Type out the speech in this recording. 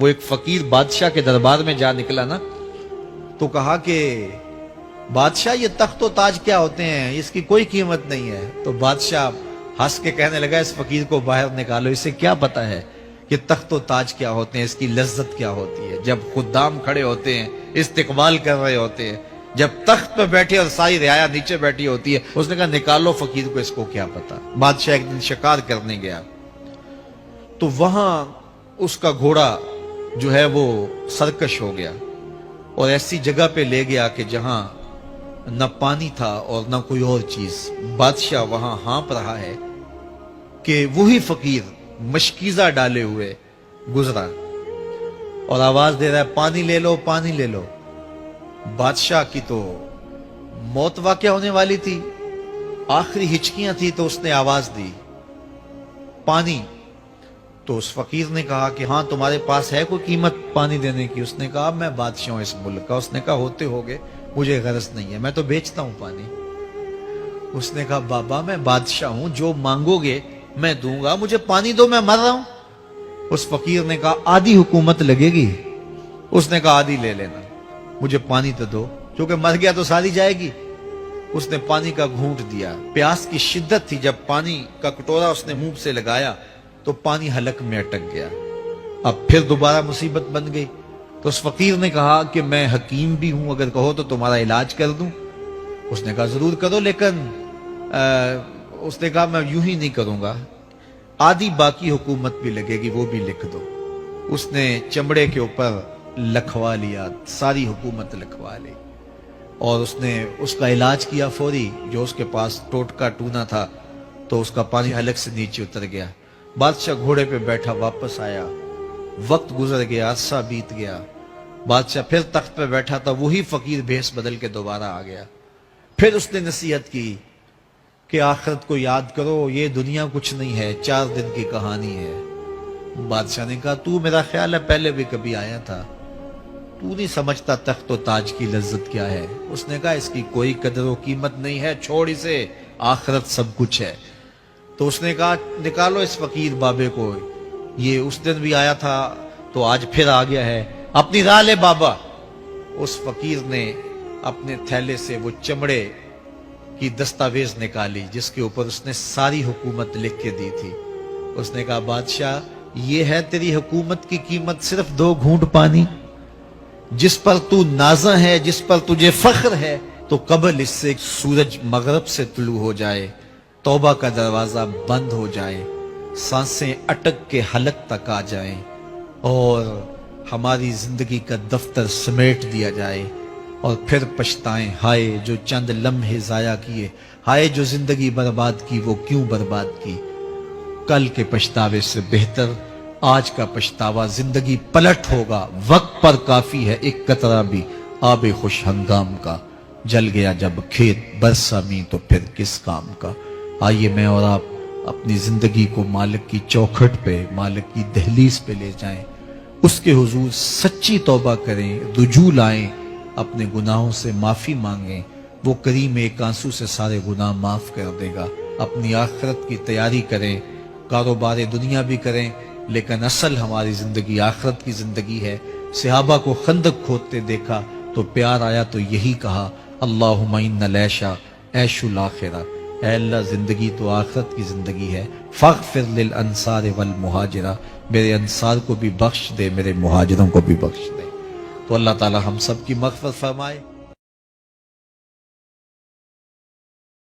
وہ ایک فقیر بادشاہ کے دربار میں جا نکلا نا، تو کہا کہ بادشاہ یہ تخت و تاج کیا ہوتے ہیں، اس کی کوئی قیمت نہیں ہے۔ تو بادشاہ ہنس کے کہنے لگا اس فقیر کو باہر نکالو، اسے کیا پتا ہے کہ تخت و تاج کیا ہوتے ہیں، اس کی لذت کیا ہوتی ہے۔ جب خدام کھڑے ہوتے ہیں، استقبال کر رہے ہوتے ہیں، جب تخت پہ بیٹھے اور ساری رعایا نیچے بیٹھی ہوتی ہے، اس نے کہا نکالو فقیر کو، اس کو کیا پتا۔ بادشاہ ایک دن شکار کرنے گیا تو وہاں اس کا گھوڑا جو ہے وہ سرکش ہو گیا اور ایسی جگہ پہ لے گیا کہ جہاں نہ پانی تھا اور نہ کوئی اور چیز۔ بادشاہ وہاں ہانپ رہا ہے کہ وہی فقیر مشکیزہ ڈالے ہوئے گزرا اور آواز دے رہا ہے پانی لے لو، پانی لے لو۔ بادشاہ کی تو موت واقع ہونے والی تھی، آخری ہچکیاں تھی، تو اس نے آواز دی پانی۔ تو اس فقیر نے کہا کہ ہاں تمہارے پاس ہے کوئی قیمت پانی دینے کی؟ اس نے کہا میں بادشاہ ہوں اس ملک کا۔ اس نے کہا ہوتے ہوگے، مجھے غرض نہیں ہے، میں تو بیچتا ہوں پانی۔ اس نے کہا بابا میں بادشاہ ہوں، جو مانگو گے میں دوں گا، مجھے پانی دو، میں مر رہا ہوں۔ اس فقیر نے کہا آدھی حکومت لگے گی۔ اس نے کہا آدھی لے لینا، مجھے پانی تو دو، کیونکہ مر گیا تو ساری جائے گی۔ اس نے پانی کا گھونٹ دیا، پیاس کی شدت تھی، جب پانی کا کٹورا اس نے منہ سے لگایا تو پانی حلق میں اٹک گیا۔ اب پھر دوبارہ مصیبت بن گئی۔ تو اس فقیر نے کہا کہ میں حکیم بھی ہوں، اگر کہو تو تمہارا علاج کر دوں۔ اس نے کہا ضرور کرو، لیکن اس نے کہا میں یوں ہی نہیں کروں گا، آدھی باقی حکومت بھی لگے گی، وہ بھی لکھ دو۔ اس نے چمڑے کے اوپر لکھوا لیا، ساری حکومت لکھوا لی، اور اس نے اس کا علاج کیا فوری۔ جو اس کے پاس ٹوٹکا ٹونا تھا تو اس کا پانی حلق سے نیچے اتر گیا۔ بادشاہ گھوڑے پہ بیٹھا واپس آیا، وقت گزر گیا، عرصہ بیت گیا۔ بادشاہ پھر تخت پہ بیٹھا تھا، وہی فقیر بھیس بدل کے دوبارہ آ گیا۔ پھر اس نے نصیحت کی کہ آخرت کو یاد کرو، یہ دنیا کچھ نہیں ہے، 4 دن کی کہانی ہے۔ بادشاہ نے کہا تو میرا خیال ہے پہلے بھی کبھی آیا تھا، تو نہیں سمجھتا تخت و تاج کی لذت کیا ہے۔ اس نے کہا اس کی کوئی قدر و قیمت نہیں ہے، چھوڑ اسے، آخرت سب کچھ ہے۔ تو اس نے کہا نکالو اس فقیر بابے کو، یہ اس دن بھی آیا تھا تو آج پھر آ گیا ہے، اپنی راہ لے بابا۔ اس فقیر نے اپنے تھیلے سے وہ چمڑے کی دستاویز نکالی جس کے اوپر اس نے ساری حکومت لکھ کے دی تھی۔ اس نے کہا بادشاہ یہ ہے تیری حکومت کی قیمت، صرف 2 گھونٹ پانی، جس پر تو نازاں ہے، جس پر تجھے فخر ہے، تو قبل اس سے سورج مغرب سے طلوع ہو جائے، توبہ کا دروازہ بند ہو جائے، سانسیں اٹک کے حلق تک آ جائیں، اور ہماری زندگی کا دفتر سمیٹ دیا جائے، اور پھر پچھتائیں ہائے جو چند لمحے ضائع کیے، ہائے جو زندگی برباد کی، وہ کیوں برباد کی۔ کل کے پچھتاوے سے بہتر آج کا پچھتاوا، زندگی پلٹ ہوگا، وقت پر کافی ہے ایک قطرہ بھی آب خوش ہنگام کا، جل گیا جب کھیت برسا می تو پھر کس کام کا۔ آئیے میں اور آپ اپنی زندگی کو مالک کی چوکھٹ پہ، مالک کی دہلیز پہ لے جائیں، اس کے حضور سچی توبہ کریں، رجوع لائیں، اپنے گناہوں سے معافی مانگیں، وہ کریم ایک آنسو سے سارے گناہ معاف کر دے گا۔ اپنی آخرت کی تیاری کریں، کاروبار دنیا بھی کریں، لیکن اصل ہماری زندگی آخرت کی زندگی ہے۔ صحابہ کو خندق کھودتے دیکھا تو پیار آیا تو یہی کہا اللہم ان العیش عیش الآخرہ، اے اللہ زندگی تو آخرت کی زندگی ہے، فاغفر للانصار والمہاجرہ، میرے انصار کو بھی بخش دے، میرے مہاجروں کو بھی بخش دے۔ تو اللہ تعالی ہم سب کی مغفرت فرمائے۔